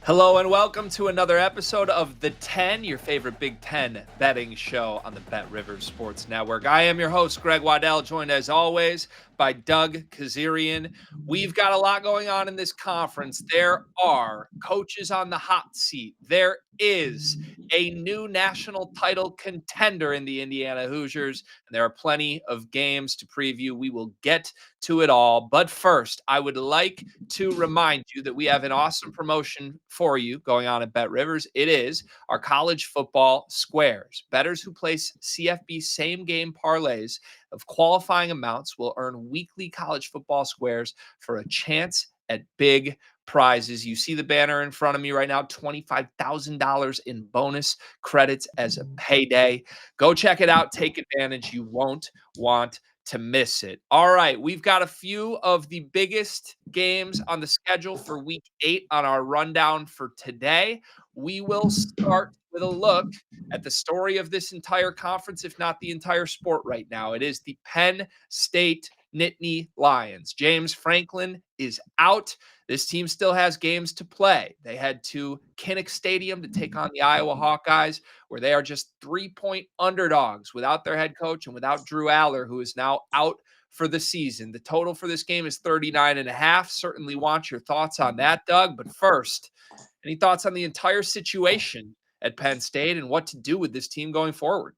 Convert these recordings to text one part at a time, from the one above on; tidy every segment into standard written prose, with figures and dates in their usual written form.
Hello and welcome to another episode of The 10, your favorite Big Ten betting show on the Bet Rivers Sports Network. I am your host, Greg Waddell, joined as always by Doug Kezirian. We've got a lot going on in this conference. There are coaches on the hot seat. There is a new national title contender in the Indiana Hoosiers, and there are plenty of games to preview. We will get to it all. But first, I would like to remind you that we have an awesome promotion for you going on at Bet Rivers. It is our college football squares. Bettors who place CFB same game parlays of qualifying amounts will earn weekly college football squares for a chance at big prizes. You see the banner in front of me right now, $25,000 in bonus credits as a payday. Go check it out. Take advantage. You won't want to miss it. All right, we've got a few of the biggest games on the schedule for week 8 on our rundown for today. We will start with a look at the story of this entire conference, if not the entire sport right now. It is the Penn State Nittany Lions. James Franklin is out. This team still has games to play. They head to Kinnick Stadium to take on the Iowa Hawkeyes, where they are just 3-point underdogs without their head coach and without Drew Aller, who is now out for the season. The total for this game is 39.5. Certainly want your thoughts on that, Doug. But first, any thoughts on the entire situation at Penn State and what to do with this team going forward?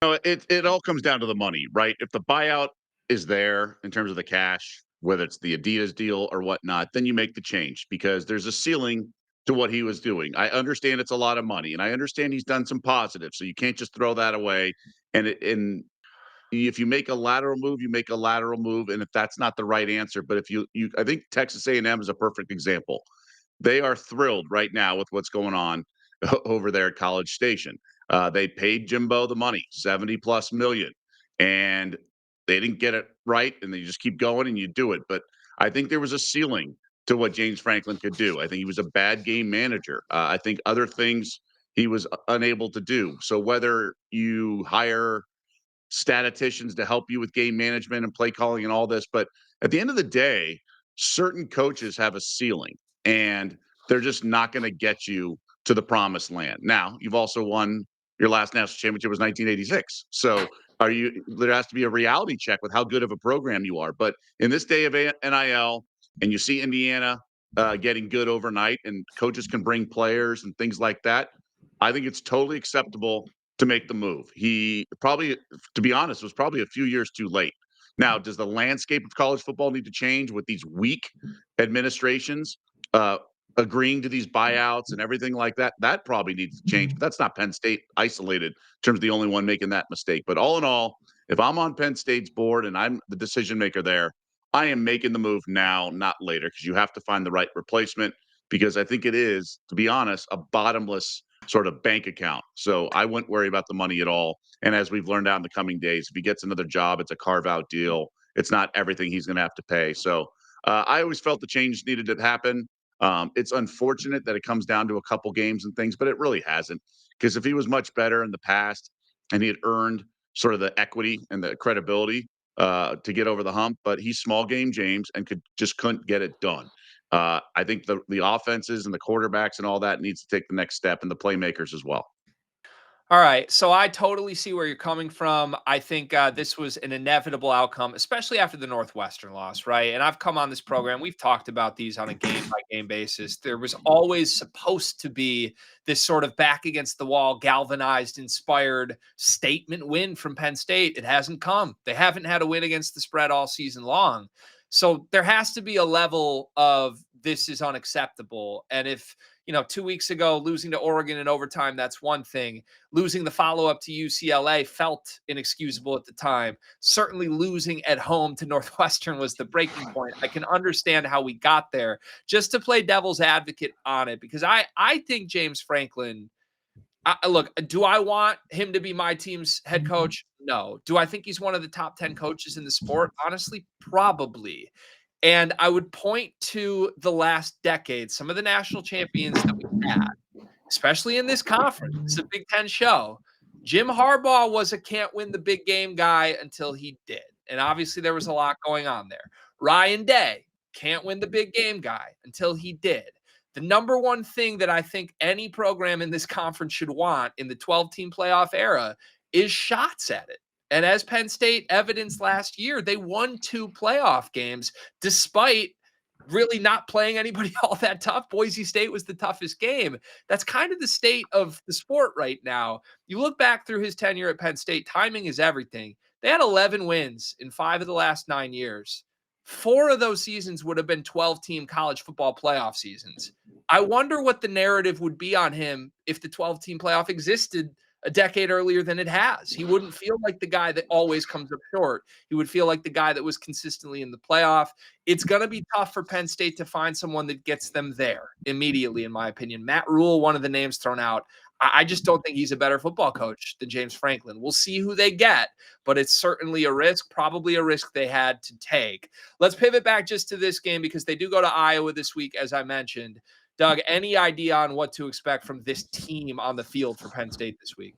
It all comes down to the money, right? If the buyout is there in terms of the cash, whether it's the Adidas deal or whatnot, then you make the change because there's a ceiling to what he was doing. I understand it's a lot of money, and I understand he's done some positives, so you can't just throw that away. And if you make a lateral move, you make a lateral move, and if that's not the right answer, but if you, I think Texas A&M is a perfect example. They are thrilled right now with what's going on over there at College Station. They paid Jimbo the money, 70 plus million, and they didn't get it right. And then you just keep going and you do it. But I think there was a ceiling to what James Franklin could do. I think he was a bad game manager. I think other things he was unable to do. So whether you hire statisticians to help you with game management and play calling and all this, but at the end of the day, certain coaches have a ceiling and they're just not going to get you to the promised land. Now, you've also won your last national championship was 1986. So there has to be a reality check with how good of a program you are. But in this day of NIL, and you see Indiana getting good overnight, and coaches can bring players and things like that, I think it's totally acceptable to make the move. He probably, to be honest, was probably a few years too late. Now, does the landscape of college football need to change with these weak administrations uh, agreeing to these buyouts and everything like that? That probably needs to change, but that's not Penn State isolated in terms of the only one making that mistake. But all in all, if I'm on Penn State's board and I'm the decision maker there, I am making the move now, not later, because you have to find the right replacement. Because I think it is, to be honest, a bottomless sort of bank account. So I wouldn't worry about the money at all. And as we've learned out in the coming days, if he gets another job, it's a carve out deal. It's not everything he's going to have to pay. So I always felt the change needed to happen. It's unfortunate that it comes down to a couple games and things, but it really hasn't. Because if he was much better in the past and he had earned sort of the equity and the credibility to get over the hump, but he's small game James and couldn't get it done. I think the offenses and the quarterbacks and all that needs to take the next step, and the playmakers as well. All right. So I totally see where you're coming from. I think this was an inevitable outcome, especially after the Northwestern loss, right? And I've come on this program. We've talked about these on a game by game basis. There was always supposed to be this sort of back against the wall, galvanized, inspired statement win from Penn State. It hasn't come. They haven't had a win against the spread all season long. So there has to be a level of this is unacceptable. And if, 2 weeks ago, losing to Oregon in overtime, that's one thing. Losing the follow-up to UCLA felt inexcusable at the time. Certainly losing at home to Northwestern was the breaking point. I can understand how we got there. Just to play devil's advocate on it, because I think James Franklin, look, do I want him to be my team's head coach? No. Do I think he's one of the top 10 coaches in the sport? Honestly, probably. And I would point to the last decade, some of the national champions that we had, especially in this conference. It's a Big Ten show. Jim Harbaugh was a can't win the big game guy until he did. And obviously there was a lot going on there. Ryan Day, can't win the big game guy until he did. The number one thing that I think any program in this conference should want in the 12-team playoff era is shots at it. And as Penn State evidenced last year, they won 2 playoff games despite really not playing anybody all that tough. Boise State was the toughest game. That's kind of the state of the sport right now. You look back through his tenure at Penn State, timing is everything. They had 11 wins in 5 of the last 9 years. 4 of those seasons would have been 12-team college football playoff seasons. I wonder what the narrative would be on him if the 12-team playoff existed a decade earlier than it has. He wouldn't feel like the guy that always comes up short. He would feel like the guy that was consistently in the playoff. It's going to be tough for Penn State to find someone that gets them there immediately, in my opinion. Matt Rule, one of the names thrown out. I just don't think he's a better football coach than James Franklin. We'll see who they get, but it's certainly a risk, probably a risk they had to take. Let's pivot back just to this game because they do go to Iowa this week, as I mentioned. Doug, any idea on what to expect from this team on the field for Penn State this week?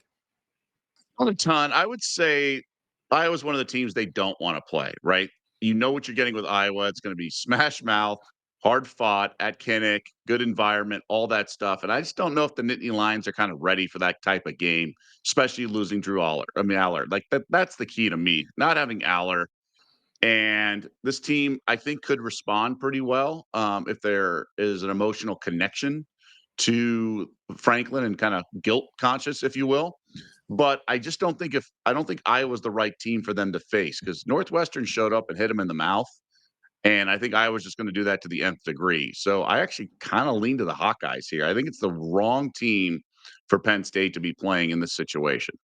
Not a ton. I would say Iowa's one of the teams they don't want to play, right? You know what you're getting with Iowa. It's going to be smash mouth, hard fought at Kinnick, good environment, all that stuff. And I just don't know if the Nittany Lions are kind of ready for that type of game, especially losing Drew Allard. Like that's the key to me. Not having Allard. And this team, I think, could respond pretty well if there is an emotional connection to Franklin and kind of guilt conscious, if you will. But I just don't think I don't think Iowa's the right team for them to face because Northwestern showed up and hit them in the mouth. And I think Iowa's just going to do that to the nth degree. So I actually kind of lean to the Hawkeyes here. I think it's the wrong team for Penn State to be playing in this situation.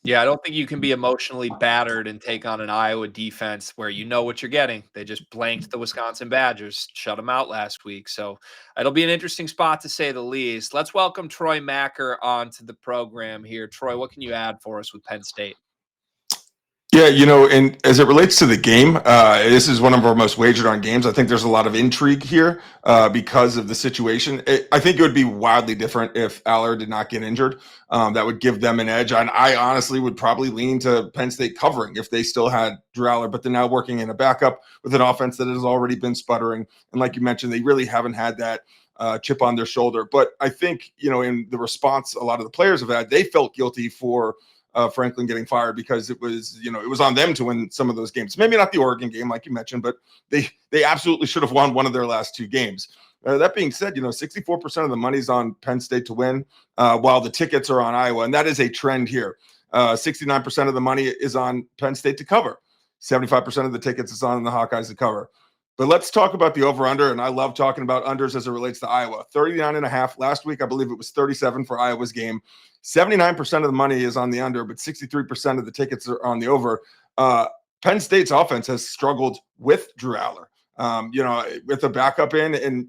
Yeah, I don't think you can be emotionally battered and take on an Iowa defense where you know what you're getting. They just blanked the Wisconsin Badgers, shut them out last week. So it'll be an interesting spot to say the least. Let's welcome Troy Machir onto the program here. Troy, what can you add for us with Penn State? Yeah, and as it relates to the game, this is one of our most wagered on games. I think there's a lot of intrigue here because of the situation. I think it would be wildly different if Allard did not get injured. That would give them an edge. And I honestly would probably lean to Penn State covering if they still had Drew Allard, but they're now working in a backup with an offense that has already been sputtering. And like you mentioned, they really haven't had that chip on their shoulder. But I think, in the response a lot of the players have had, they felt guilty for Franklin getting fired because it was on them to win some of those games. Maybe not the Oregon game, like you mentioned, but they absolutely should have won one of their last 2 games. That being said, 64% of the money's on Penn State to win, while the tickets are on Iowa, and that is a trend here. 69% of the money is on Penn State to cover. 75% of the tickets is on the Hawkeyes to cover. But let's talk about the over-under, and I love talking about unders as it relates to Iowa. 39.5. Last week, I believe it was 37 for Iowa's game. 79% of the money is on the under, but 63% of the tickets are on the over. Penn State's offense has struggled with Drew Allard. With the backup in, and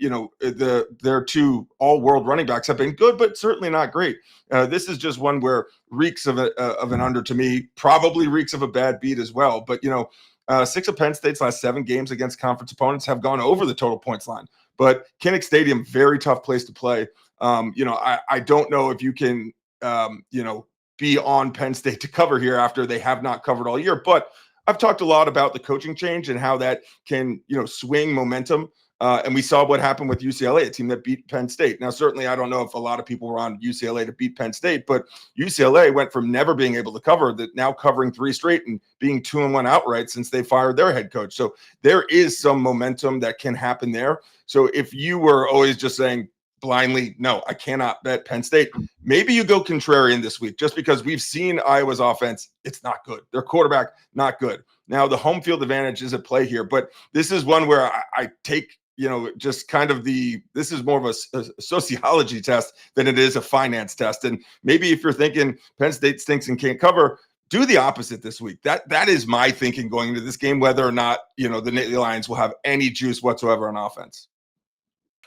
their 2 all-world running backs have been good, but certainly not great. This is just one where reeks of an under to me, probably reeks of a bad beat as well. But 6 of Penn State's last 7 games against conference opponents have gone over the total points line. But Kinnick Stadium, very tough place to play. I don't know if you can, be on Penn State to cover here after they have not covered all year. But I've talked a lot about the coaching change and how that can, swing momentum. And we saw what happened with UCLA, a team that beat Penn State. Now, certainly, I don't know if a lot of people were on UCLA to beat Penn State, but UCLA went from never being able to cover that now covering 3 straight and being 2-1 outright since they fired their head coach. So there is some momentum that can happen there. So if you were always just saying blindly, no, I cannot bet Penn State, maybe you go contrarian this week just because we've seen Iowa's offense. It's not good. Their quarterback, not good. Now, the home field advantage is at play here, but this is one where I take just kind of this is more of a sociology test than it is a finance test. And maybe if you're thinking Penn State stinks and can't cover, do the opposite this week. That is my thinking going into this game, whether or not, the Nittany Lions will have any juice whatsoever on offense.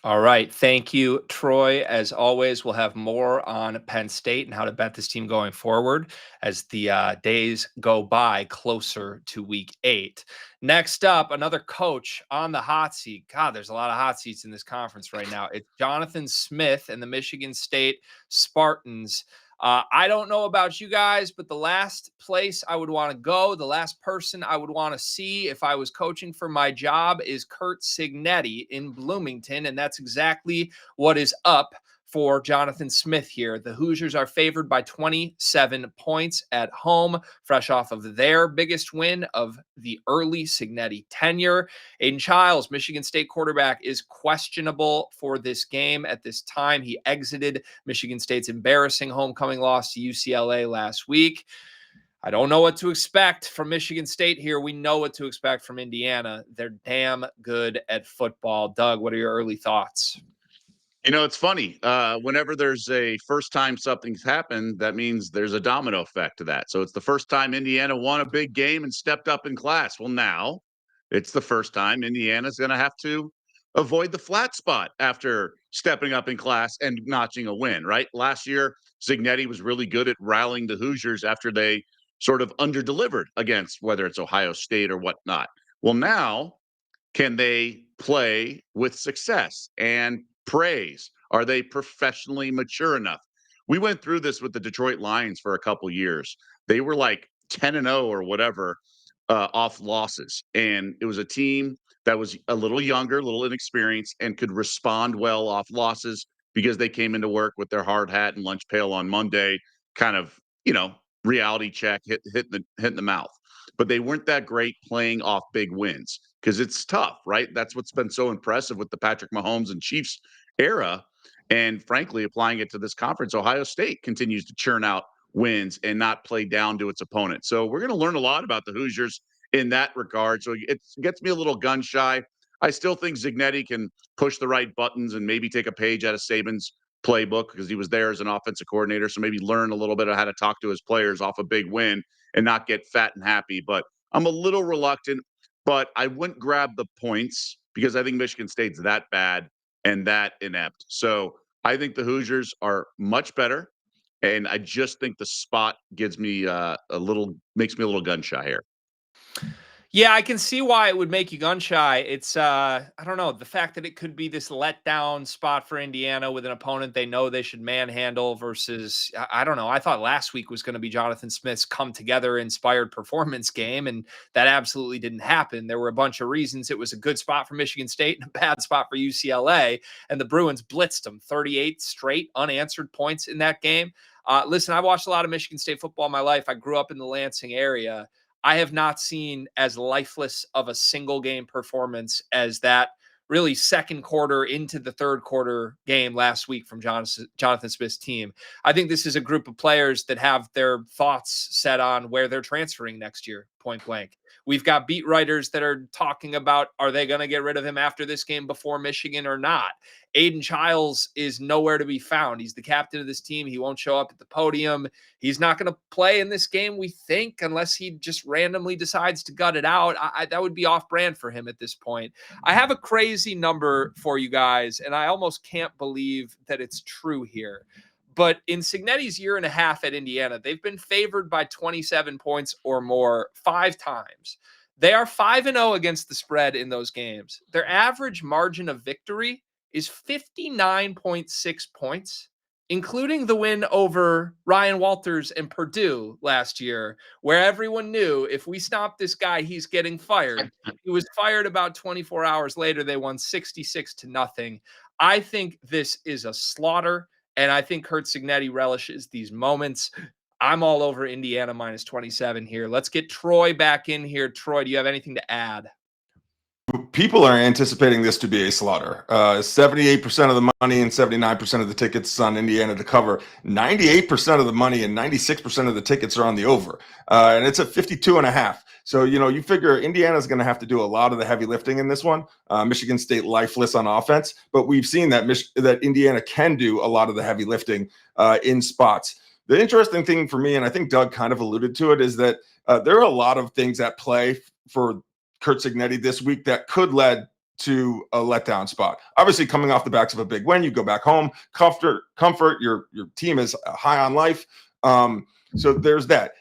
All right. Thank you, Troy. As always, we'll have more on Penn State and how to bet this team going forward as the days go by closer to week 8. Next up, another coach on the hot seat. God, there's a lot of hot seats in this conference right now. It's Jonathan Smith and the Michigan State Spartans. I don't know about you guys, but the last place I would want to go, the last person I would want to see if I was coaching for my job is Curt Cignetti in Bloomington. And that's exactly what is up for Jonathan Smith here. The Hoosiers are favored by 27 points at home, fresh off of their biggest win of the early Cignetti tenure. Aiden Childs, Michigan State quarterback, is questionable for this game at this time. He exited Michigan State's embarrassing homecoming loss to UCLA last week. I don't know what to expect from Michigan State here. We know what to expect from Indiana. They're damn good at football. Doug, what are your early thoughts? It's funny. Whenever there's a first time something's happened, that means there's a domino effect to that. So it's the first time Indiana won a big game and stepped up in class. Well, now it's the first time Indiana's going to have to avoid the flat spot after stepping up in class and notching a win, right? Last year, Cignetti was really good at rallying the Hoosiers after they sort of underdelivered against whether it's Ohio State or whatnot. Well, now can they play with success and praise? Are they professionally mature enough? We went through this with the Detroit Lions for a couple years. They were like 10-0 or whatever off losses. And it was a team that was a little younger, a little inexperienced, and could respond well off losses because they came into work with their hard hat and lunch pail on Monday, kind of, reality check, hitting the mouth. But they weren't that great playing off big wins because it's tough, right? That's what's been so impressive with the Patrick Mahomes and Chiefs era. And frankly, applying it to this conference, Ohio State continues to churn out wins and not play down to its opponent. So we're going to learn a lot about the Hoosiers in that regard. So it gets me a little gun shy. I still think Cignetti can push the right buttons and maybe take a page out of Saban's playbook because he was there as an offensive coordinator. So maybe learn a little bit of how to talk to his players off a big win and not get fat and happy. But I'm a little reluctant, but I wouldn't grab the points because I think Michigan State's that bad and that inept. So I think the Hoosiers are much better. And I just think the spot makes me a little gun shy here. Yeah, I can see why it would make you gun shy. It's I don't know, the fact that it could be this letdown spot for Indiana with an opponent they know they should manhandle versus I don't know. I thought last week was going to be Jonathan Smith's come together inspired performance game, and that absolutely didn't happen. There were a bunch of reasons. It was a good spot for Michigan State and a bad spot for UCLA, and the Bruins blitzed them 38 straight unanswered points in that game. Listen, I watched a lot of Michigan State football in my life. I grew up in the Lansing area. I have not seen as lifeless of a single game performance as that really second quarter into the third quarter game last week from Jonathan Smith's team. I think this is a group of players that have their thoughts set on where they're transferring next year, point blank. We've got beat writers that are talking about, are they going to get rid of him after this game before Michigan or not? Aiden Childs is nowhere to be found. He's the captain of this team. He won't show up at the podium. He's not going to play in this game, we think, unless he just randomly decides to gut it out. That would be off brand for him at this point. I have a crazy number for you guys, and I almost can't believe that it's true here. But in Cignetti's year and a half at Indiana, they've been favored by 27 points or more 5 times. They are 5-0 against the spread in those games. Their average margin of victory is 59.6 points, including the win over Ryan Walters and Purdue last year, where everyone knew if we stop this guy, he's getting fired. He was fired about 24 hours later. They won 66-0. I think this is a slaughter, and I think Curt Cignetti relishes these moments. I'm all over Indiana minus 27 here. Let's get Troy back in here. Troy, do you have anything to add? People are anticipating this to be a slaughter. 78% of the money and 79% of the tickets is on Indiana to cover. 98% of the money and 96% of the tickets are on the over. And it's at 52.5. So, you figure Indiana's going to have to do a lot of the heavy lifting in this one. Michigan State lifeless on offense. But we've seen that Indiana can do a lot of the heavy lifting in spots. The interesting thing for me, and I think Doug kind of alluded to it, is that there are a lot of things at play for Curt Cignetti this week that could lead to a letdown spot. Obviously, coming off the backs of a big win, you go back home, comfort. Your team is high on life. So there's that.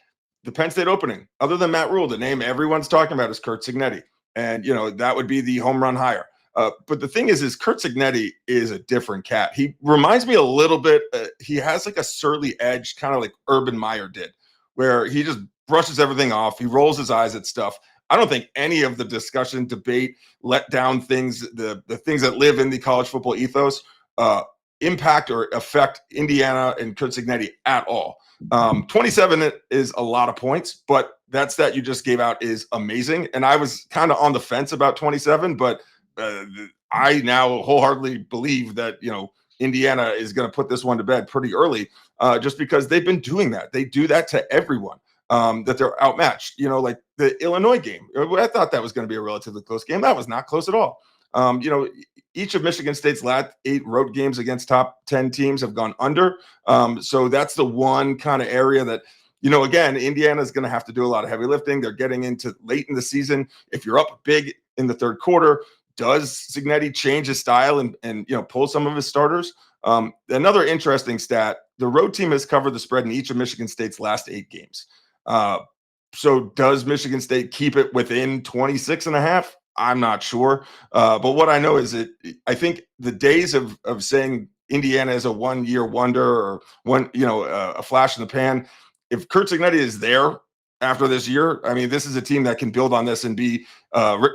The Penn State opening, other than Matt Rule, the name everyone's talking about is Curt Cignetti, and that would be the home run hire. But the thing is Kurt Cignetti is a different cat. He reminds me a little bit. He has like a surly edge, kind of like Urban Meyer did, where he just brushes everything off. He rolls his eyes at stuff. I don't think any of the discussion, debate, let down things, the things that live in the college football ethos, impact or affect Indiana and Kurt Cignetti at all. 27 is a lot of points, but that stat you just gave out is amazing. And I was kind of on the fence about 27, but I now wholeheartedly believe that, Indiana is going to put this one to bed pretty early, just because they've been doing that. They do that to everyone, that they're outmatched. Like the Illinois game. I thought that was going to be a relatively close game. That was not close at all. Each of Michigan State's last 8 road games against top 10 teams have gone under. So that's the one kind of area that, again, Indiana is going to have to do a lot of heavy lifting. They're getting into late in the season. If you're up big in the third quarter, does Cignetti change his style and pull some of his starters? Another interesting stat, the road team has covered the spread in each of Michigan State's last 8 games. So does Michigan State keep it within 26.5? I'm not sure. But what I know is I think the days of saying Indiana is a 1-year wonder or a flash in the pan, if Kurt Cignetti is there after this year, I mean, this is a team that can build on this and be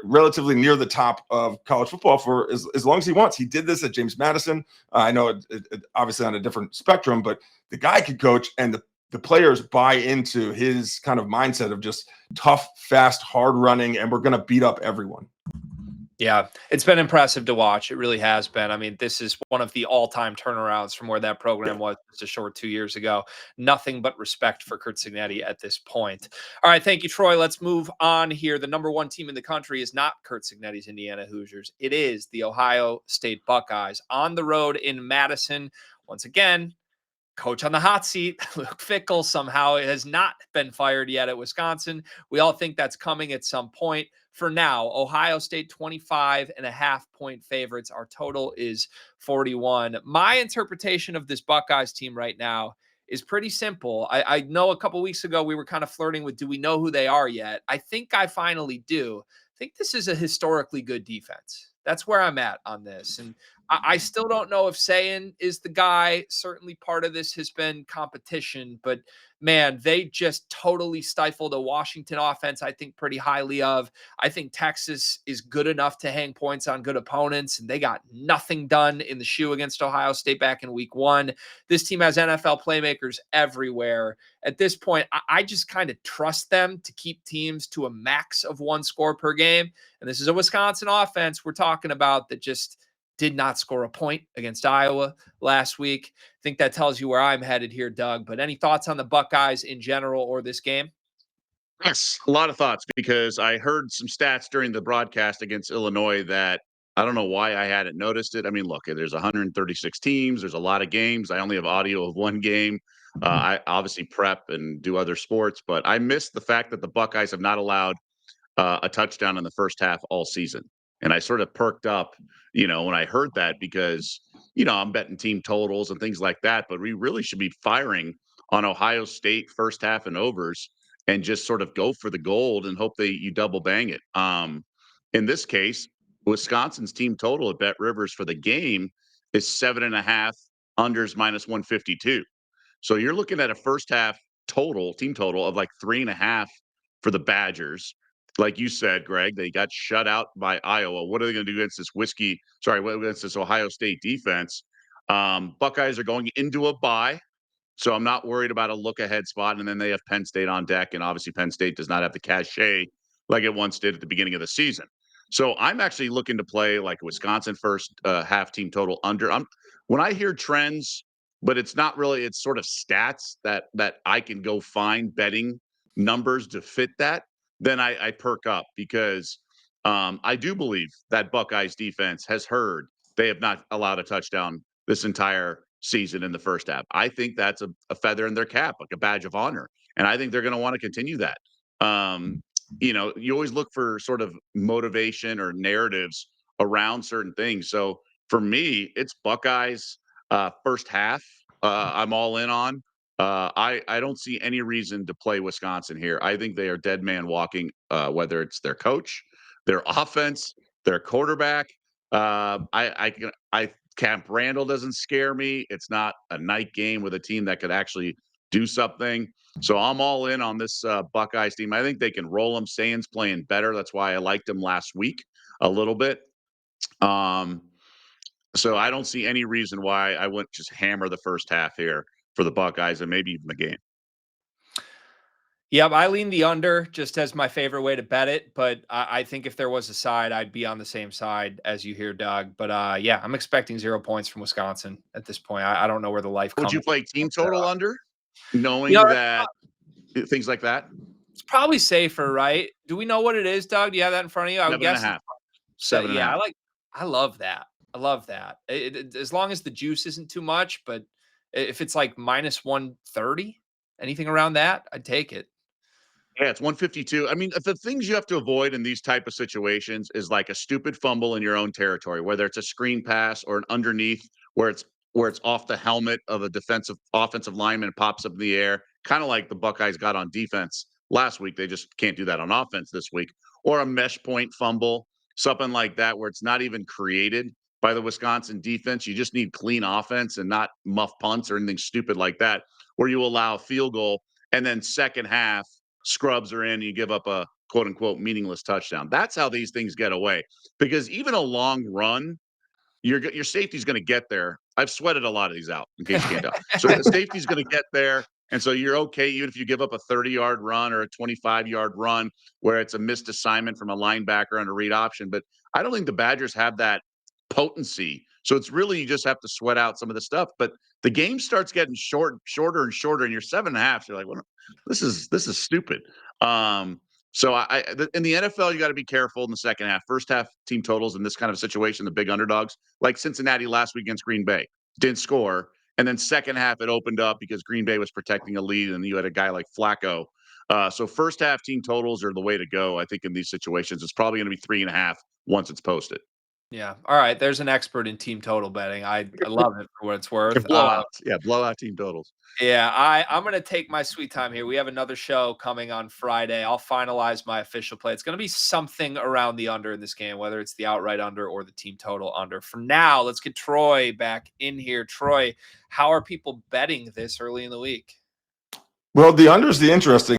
relatively near the top of college football for as long as he wants. He did this at James Madison. I know it obviously on a different spectrum, but the guy could coach, and the players buy into his kind of mindset of just tough, fast, hard running, and we're going to beat up everyone. Yeah, it's been impressive to watch. It really has been. I mean, this is one of the all-time turnarounds from where that program was just a short 2 years ago. Nothing but respect for Kurt Cignetti at this point. All right, thank you, Troy. Let's move on here. The number 1 team in the country is not Kurt Cignetti's Indiana Hoosiers. It is the Ohio State Buckeyes on the road in Madison. Once again, coach on the hot seat, Luke Fickell, somehow has not been fired yet at Wisconsin. We all think that's coming at some point. For now, Ohio State 25.5-point favorites. Our total is 41. My interpretation of this Buckeyes team right now is pretty simple. I know a couple weeks ago we were kind of flirting with, do we know who they are yet? I think I finally do. I think this is a historically good defense. That's where I'm at on this. And I still don't know if Sayin is the guy. Certainly part of this has been competition, but man, they just totally stifled a Washington offense I think pretty highly of. I think Texas is good enough to hang points on good opponents, and they got nothing done in the shoe against Ohio State back in week 1. This team has NFL playmakers everywhere. At this point, I just kind of trust them to keep teams to a max of 1 score per game. And this is a Wisconsin offense we're talking about that just did not score a point against Iowa last week. I think that tells you where I'm headed here, Doug. But any thoughts on the Buckeyes in general or this game? Yes, a lot of thoughts, because I heard some stats during the broadcast against Illinois that I don't know why I hadn't noticed it. I mean, look, there's 136 teams. There's a lot of games. I only have audio of 1 game. I obviously prep and do other sports, but I missed the fact that the Buckeyes have not allowed a touchdown in the first half all season. And I sort of perked up, when I heard that, because, I'm betting team totals and things like that, but we really should be firing on Ohio State first half and overs and just sort of go for the gold and hope you double bang it. In this case, Wisconsin's team total at Bet Rivers for the game is 7.5, unders -152. So you're looking at a first half team total of like 3.5 for the Badgers. Like you said, Greg, they got shut out by Iowa. What are they going to do against against this Ohio State defense? Buckeyes are going into a bye, so I'm not worried about a look ahead spot. And then they have Penn State on deck, and obviously Penn State does not have the cachet like it once did at the beginning of the season. So I'm actually looking to play like Wisconsin first half team total under. When I hear trends, but it's not really, it's sort of stats that I can go find betting numbers to fit that, then I perk up, because I do believe that Buckeyes defense has heard they have not allowed a touchdown this entire season in the first half. I think that's a feather in their cap, like a badge of honor. And I think they're going to want to continue that. You always look for sort of motivation or narratives around certain things. So for me, it's Buckeyes first half. I'm all in on. I don't see any reason to play Wisconsin here. I think they are dead man walking, whether it's their coach, their offense, their quarterback. Camp Randall doesn't scare me. It's not a night game with a team that could actually do something. So I'm all in on this Buckeyes team. I think they can roll them. Sands playing better. That's why I liked him last week a little bit. So I don't see any reason why I wouldn't just hammer the first half here for the Buckeyes and maybe even the game. Yep, I lean the under just as my favorite way to bet it. But I think if there was a side, I'd be on the same side as you here, Doug. But yeah, I'm expecting 0 points from Wisconsin at this point. I don't know where the life Would comes. you play team total under, You knowing know, that things like that? it's probably safer, right? Do we know what it is, Doug? Do you have that in front of you? I would Seven and a guess. half. So, Seven and a yeah, half. I love that. I love that. As long as the juice isn't too much, but if it's like minus 130, anything around that, I'd take it. Yeah, it's 152. I mean, the things you have to avoid in these type of situations is like a stupid fumble in your own territory, whether it's a screen pass or an underneath where it's off the helmet of a defensive offensive lineman and pops up in the air, kind of like the Buckeyes got on defense last week. They just can't do that on offense this week. Or a mesh point fumble, something like that, where it's not even created by the Wisconsin defense. You just need clean offense and not muff punts or anything stupid like that, where you allow a field goal and then second half scrubs are in, you give up a quote unquote meaningless touchdown. That's how these things get away. Because even a long run, your safety's going to get there. I've sweated a lot of these out, in case you can't tell. So the safety's going to get there, and so you're okay even if you give up a 30-yard run or a 25-yard run where it's a missed assignment from a linebacker on a read option. But I don't think the Badgers have that potency. So it's really you just have to sweat out some of the stuff. But the game starts getting shorter and shorter, and you're 7.5. You're like, well, this is stupid. So in the NFL, you got to be careful in the second half. First half team totals in this kind of situation, the big underdogs, like Cincinnati last week against Green Bay, didn't score. And then second half, it opened up because Green Bay was protecting a lead, and you had a guy like Flacco. So first half team totals are the way to go. I think in these situations, it's probably going to be 3.5 once it's posted. Yeah. All right. There's an expert in team total betting. I love it for what it's worth. Blowouts. Yeah, blowout team totals. Yeah, I'm gonna take my sweet time here. We have another show coming on Friday. I'll finalize my official play. It's gonna be something around the under in this game, whether it's the outright under or the team total under. For now, let's get Troy back in here. Troy, how are people betting this early in the week? Well, the under is the interesting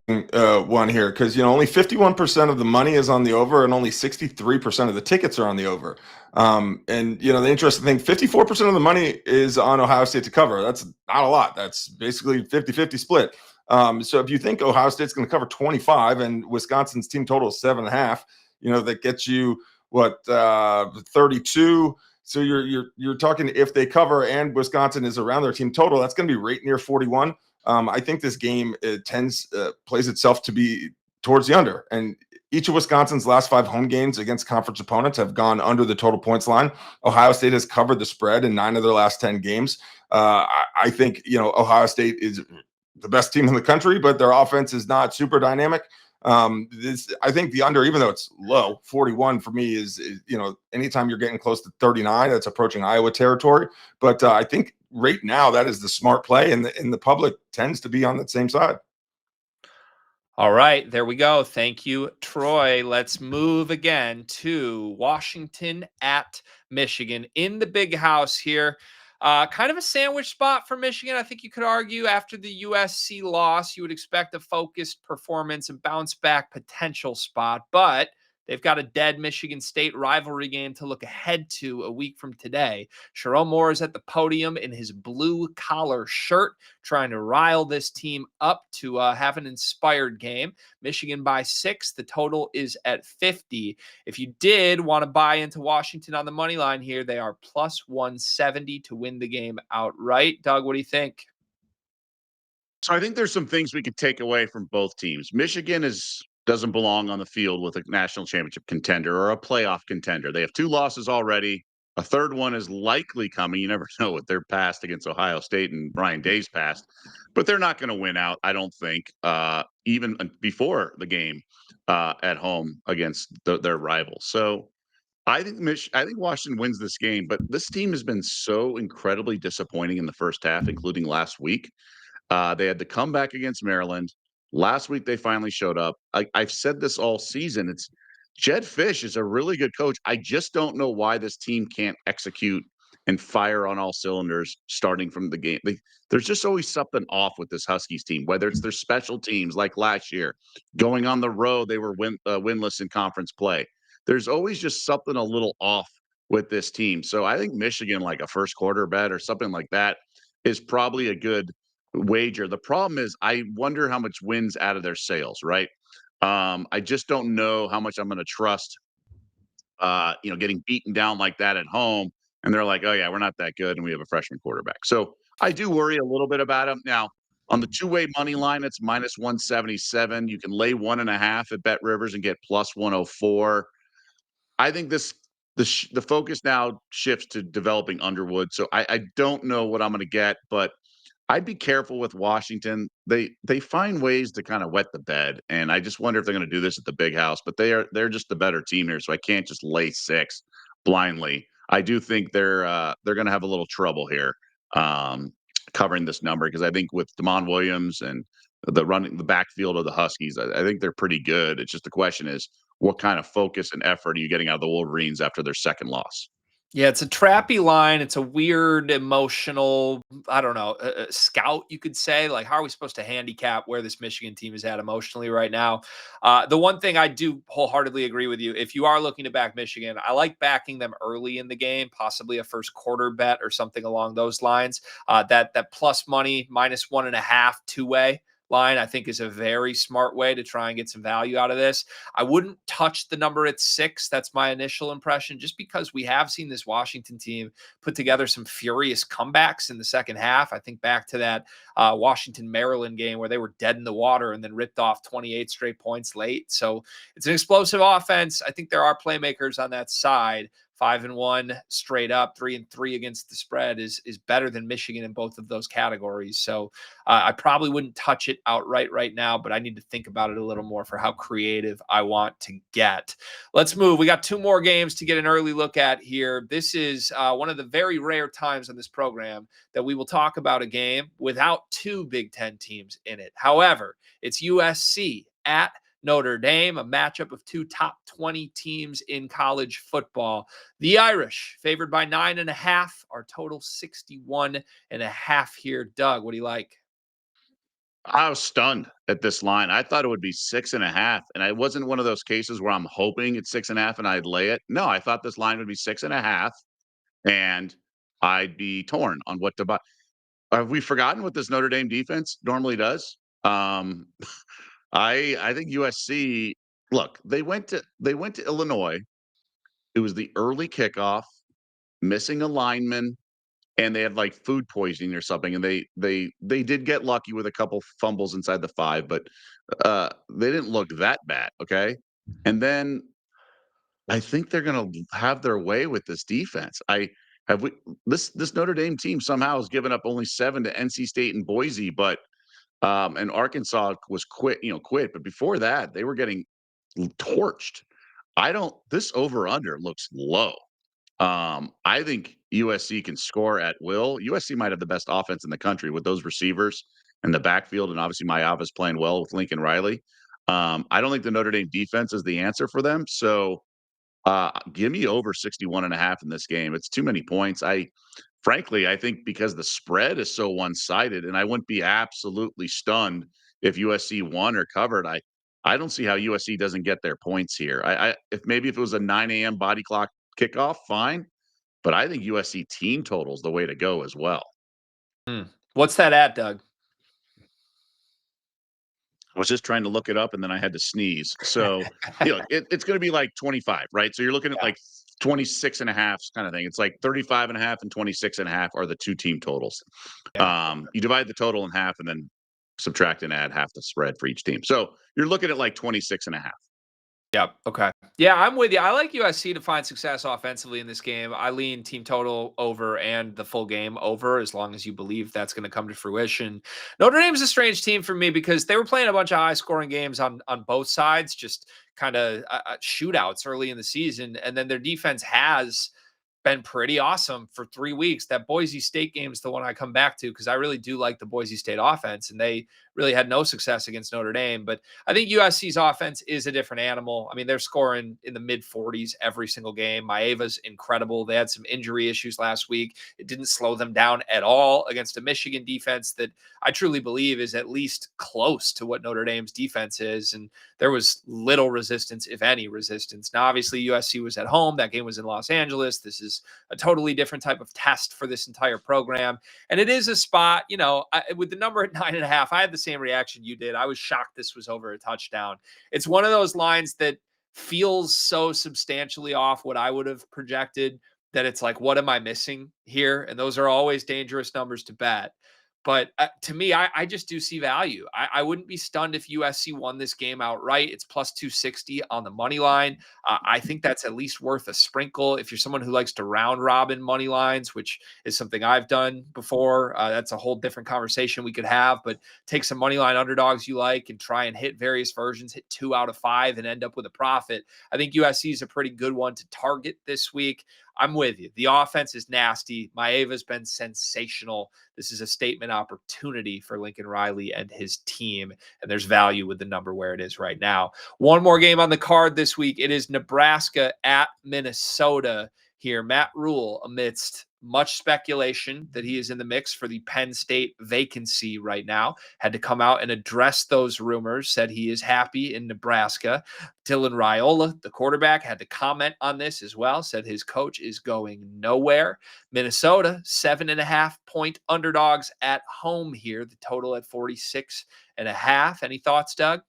one here because only 51% of the money is on the over and only 63% of the tickets are on the over. And the interesting thing, 54% of the money is on Ohio State to cover. That's not a lot. That's basically 50-50 split. So if you think Ohio State's going to cover 25 and Wisconsin's team total is 7.5, that gets you what 32. So you're talking if they cover and Wisconsin is around their team total, that's going to be right near 41. I think this game plays itself to be towards the under. And each of Wisconsin's last 5 home games against conference opponents have gone under the total points line. Ohio State has covered the spread in 9 of their last 10 games. I think, Ohio State is the best team in the country, but their offense is not super dynamic. I think the under, even though it's low, 41 for me is anytime you're getting close to 39, that's approaching Iowa territory. But I think right now that is the smart play, and the public tends to be on that same side. All right, there we go. Thank you, Troy. Let's move again to Washington at Michigan in the big house here. Kind of a sandwich spot for Michigan. I think you could argue after the USC loss, you would expect a focused performance and bounce back potential spot, but they've got a dead Michigan State rivalry game to look ahead to a week from today. Sherrone Moore is at the podium in his blue collar shirt, trying to rile this team up to have an inspired game. Michigan by 6. The total is at 50. If you did want to buy into Washington on the money line here, they are plus 170 to win the game outright. Doug, what do you think? So I think there's some things we could take away from both teams. Michigan doesn't belong on the field with a national championship contender or a playoff contender. They have 2 losses already. A third one is likely coming. You never know with their past against Ohio State and Ryan Day's past, but they're not going to win out, I don't think, even before the game at home against their rivals. So I think Washington wins this game, but this team has been so incredibly disappointing in the first half, including last week. They had the comeback against Maryland. Last week, they finally showed up. I've said this all season. It's Jed Fish is a really good coach. I just don't know why this team can't execute and fire on all cylinders starting from the game. There's just always something off with this Huskies team, whether it's their special teams like last year, going on the road, they were winless in conference play. There's always just something a little off with this team. So I think Michigan, like a first quarter bet or something like that, is probably a good wager. The problem is, I wonder how much wins out of their sales, right? I just don't know how much I'm going to trust, getting beaten down like that at home. And they're like, oh, yeah, we're not that good. And we have a freshman quarterback. So I do worry a little bit about him. Now, on the two-way money line, it's minus 177. You can lay 1.5 at Bet Rivers and get plus 104. I think the focus now shifts to developing Underwood. So I don't know what I'm going to get, but I'd be careful with Washington. They find ways to kind of wet the bed, and I just wonder if they're going to do this at the Big House. But they're just the better team here, so I can't just lay 6 blindly. I do think they're going to have a little trouble here um, covering this number because I think with Damon Williams and the backfield of the Huskies, I think they're pretty good. It's just the question is what kind of focus and effort are you getting out of the Wolverines after their second loss? Yeah, it's a trappy line. It's a weird emotional, I don't know, scout, you could say. Like, how are we supposed to handicap where this Michigan team is at emotionally right now? The one thing I do wholeheartedly agree with you, if you are looking to back Michigan, I like backing them early in the game, possibly a first quarter bet or something along those lines. That plus money, minus 1.5, two-way line, I think is a very smart way to try and get some value out of this. I wouldn't touch the number at 6. That's my initial impression, just because we have seen this Washington team put together some furious comebacks in the second half. I think back to that Washington-Maryland game where they were dead in the water and then ripped off 28 straight points late. So it's an explosive offense. I think there are playmakers on that side. 5-1 straight up, 3-3 against the spread is better than Michigan in both of those categories. So I probably wouldn't touch it outright right now, but I need to think about it a little more for how creative I want to get. Let's move. We got 2 more games to get an early look at here. This is one of the very rare times on this program that we will talk about a game without 2 Big Ten teams in it. However, it's USC at Notre Dame, a matchup of 2 top 20 teams in college football. The Irish favored by 9.5, our total 61.5 here. Doug, what do you like? I was stunned at this line. I thought it would be 6.5, and it wasn't one of those cases where I'm hoping it's 6.5 and I'd lay it. No, I thought this line would be 6.5, and I'd be torn on what to buy. Have we forgotten what this Notre Dame defense normally does? I think USC. Look, they went to Illinois. It was the early kickoff, missing a lineman, and they had like food poisoning or something. And they did get lucky with a couple fumbles inside the 5, but they didn't look that bad. Okay, and then I think they're going to have their way with this defense. I have we this Notre Dame team somehow has given up only 7 to NC State and Boise, but and Arkansas was quit. But before that, they were getting torched. I don't. This over under looks low. I think USC can score at will. USC might have the best offense in the country with those receivers and the backfield, and obviously Mayava's playing well with Lincoln Riley. I don't think the Notre Dame defense is the answer for them. So give me over 61.5 in this game. It's too many points. Frankly, I think because the spread is so one-sided, and I wouldn't be absolutely stunned if USC won or covered. I don't see how USC doesn't get their points here. If it was a 9 a.m. body clock kickoff, fine. But I think USC team total is the way to go as well. What's that at, Doug? I was just trying to look it up and then I had to sneeze. So, it's going to be like 25, right? So you're looking at like 26.5 kind of thing. It's like 35.5 and 26.5 are the 2 team totals. You divide the total in half and then subtract and add half the spread for each team. So you're looking at like 26.5. Yeah. Okay. Yeah, I'm with you. I like USC to find success offensively in this game. I lean team total over and the full game over, as long as you believe that's going to come to fruition. Notre Dame's a strange team for me because they were playing a bunch of high scoring games on both sides, just kind of shootouts early in the season. And then their defense has been pretty awesome for 3 weeks. That Boise State game is the one I come back to because I really do like the Boise State offense, and they really had no success against Notre Dame. But I think USC's offense is a different animal. I mean, they're scoring in the mid 40s every single game. Maeva's incredible. They had some injury issues last week. It didn't slow them down at all against a Michigan defense that I truly believe is at least close to what Notre Dame's defense is. And there was little resistance, if any resistance. Now, obviously, USC was at home. That game was in Los Angeles. This is a totally different type of test for this entire program. And it is a spot, with the number at 9.5, I had the same reaction you did. I was shocked this was over a touchdown. It's one of those lines that feels so substantially off what I would have projected that it's like, what am I missing here? And those are always dangerous numbers to bet. But to me, I just do see value. I wouldn't be stunned if USC won this game outright. It's plus 260 on the money line. I think that's at least worth a sprinkle. If you're someone who likes to round robin money lines, which is something I've done before, that's a whole different conversation we could have. But take some money line underdogs you like and try and hit various versions, hit 2 out of 5 and end up with a profit. I think USC is a pretty good one to target this week. I'm with you. The offense is nasty. Maeva's been sensational. This is a statement opportunity for Lincoln Riley and his team, and there's value with the number where it is right now. One more game on the card this week. It is Nebraska at Minnesota here. Matt Rule, amidst much speculation that he is in the mix for the Penn State vacancy right now, had to come out and address those rumors, said he is happy in Nebraska. Dylan Raiola, the quarterback, had to comment on this as well, said his coach is going nowhere. Minnesota, 7.5-point underdogs at home here, the total at 46.5. Any thoughts, Doug?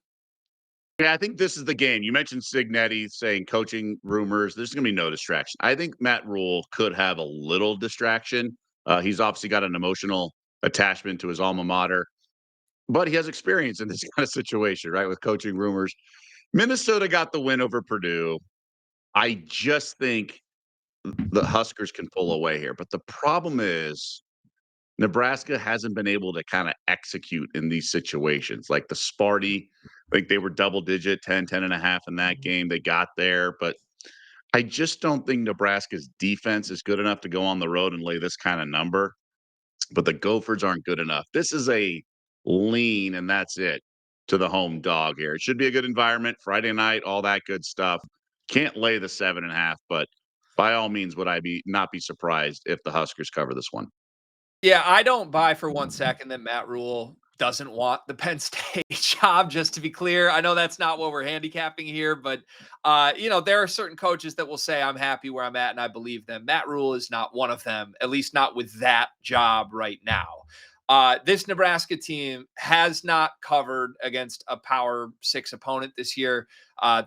Yeah, I think this is the game. You mentioned Signetti saying coaching rumors. There's going to be no distraction. I think Matt Rule could have a little distraction. He's obviously got an emotional attachment to his alma mater, but he has experience in this kind of situation, right? With coaching rumors. Minnesota got the win over Purdue. I just think the Huskers can pull away here. But the problem is Nebraska hasn't been able to kind of execute in these situations. Like the Sparty, I think they were double digit, 10.5 in that game. They got there, but I just don't think Nebraska's defense is good enough to go on the road and lay this kind of number. But the Gophers aren't good enough. This is a lean, and that's it, to the home dog here. It should be a good environment. Friday night, all that good stuff. Can't lay the 7.5, but by all means, would I not be surprised if the Huskers cover this one? Yeah, I don't buy for 1 second that Matt Rule doesn't want the Penn State job, just to be clear. I know that's not what we're handicapping here, but there are certain coaches that will say I'm happy where I'm at and I believe them. Matt Rule is not one of them, at least not with that job right now. This Nebraska team has not covered against a Power 6 opponent this year.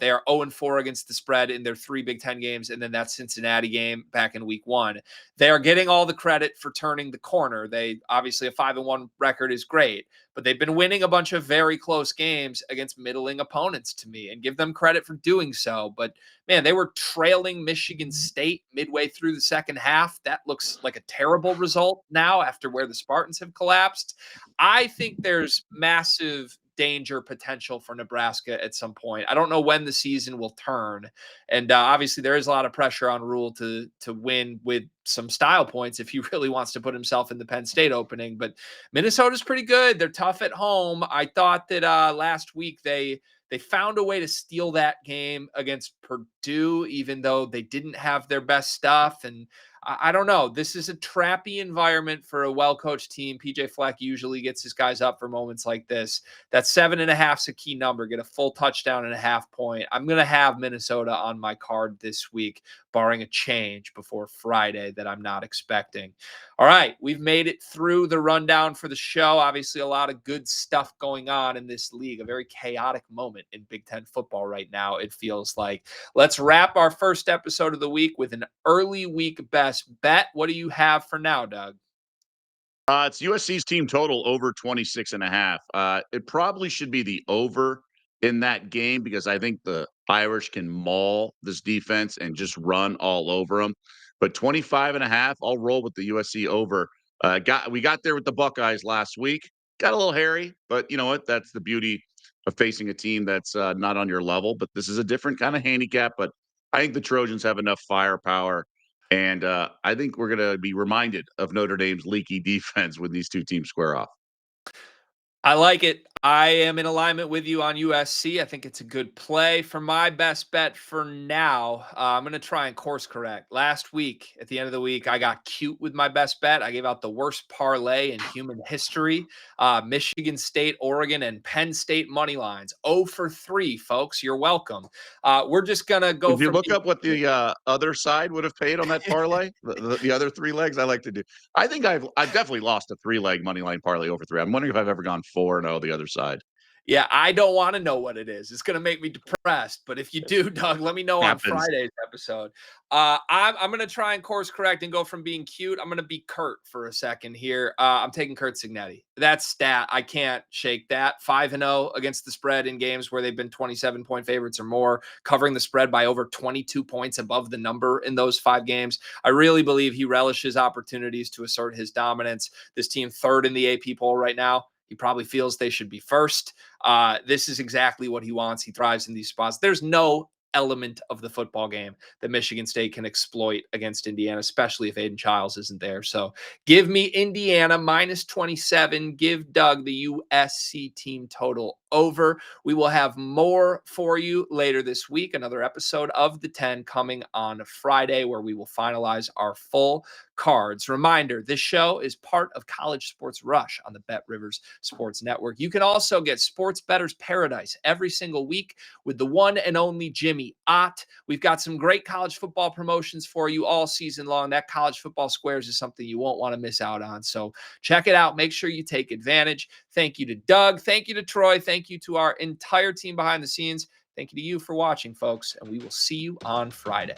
They are 0-4 against the spread in their 3 Big Ten games, and then that Cincinnati game back in week 1. They are getting all the credit for turning the corner. They obviously a 5-1 record is great, but they've been winning a bunch of very close games against middling opponents to me, and give them credit for doing so. But man, they were trailing Michigan State midway through the second half. That looks like a terrible result now after where the Spartans have collapsed. I think there's massive danger potential for Nebraska at some point. I don't know when the season will turn. And obviously there is a lot of pressure on Rule to win with some style points if he really wants to put himself in the Penn State opening. But Minnesota's pretty good. They're tough at home. I thought that last week they found a way to steal that game against Purdue, even though they didn't have their best stuff. And I don't know. This is a trappy environment for a well-coached team. PJ Fleck usually gets his guys up for moments like this. That 7.5 is a key number. Get a full touchdown and a half point. I'm going to have Minnesota on my card this week, barring a change before Friday that I'm not expecting. All right, we've made it through the rundown for the show. Obviously, a lot of good stuff going on in this league. A very chaotic moment in Big Ten football right now, it feels like. Let's wrap our first episode of the week with an early week best bet. What do you have for now, Doug? It's USC's team total over 26.5. It probably should be the over in that game because I think the Irish can maul this defense and just run all over them. But 25.5, I'll roll with the USC over. We got there with the Buckeyes last week. Got a little hairy, but you know what? That's the beauty of facing a team that's not on your level. But this is a different kind of handicap. But I think the Trojans have enough firepower. And I think we're going to be reminded of Notre Dame's leaky defense when these two teams square off. I like it. I am in alignment with you on USC. I think it's a good play. For my best bet for now, I'm going to try and course correct. Last week, at the end of the week, I got cute with my best bet. I gave out the worst parlay in human history. Michigan State, Oregon, and Penn State money lines. 0 for 3, folks. You're welcome. We're just going to go Did you from look up what the other side would have paid on that parlay? The other 3 legs I like to do. I think I've definitely lost a 3-leg money line parlay over 3. I'm wondering if I've ever gone 4-0 the other side. Yeah, I don't want to know what it is. It's going to make me depressed. But if you do, Doug, let me know on Happens. Friday's episode. I'm going to try and course correct and go from being cute. I'm going to be Kurt for a second here. I'm taking Kurt Signetti. That stat, I can't shake that. 5-0 against the spread in games where they've been 27-point favorites or more, covering the spread by over 22 points above the number in those 5 games. I really believe he relishes opportunities to assert his dominance. This team third in the AP poll right now. He probably feels they should be first. This is exactly what he wants. He thrives in these spots. There's no element of the football game that Michigan State can exploit against Indiana, especially if Aiden Childs isn't there. So give me Indiana minus 27. Give Doug the USC team total over. We will have more for you later this week. Another episode of The 10 coming on Friday, where we will finalize our full cards. Reminder, this show is part of College Sports Rush on the Bet Rivers Sports Network. You can also get Sports Better's Paradise every single week with the one and only Jimmy Ott. We've got some great college football promotions for you all season long. That College Football Squares is something you won't want to miss out on. So check it out. Make sure you take advantage. Thank you to Doug. Thank you to Troy. Thank you to our entire team behind the scenes. Thank you to you for watching, folks, and we will see you on Friday.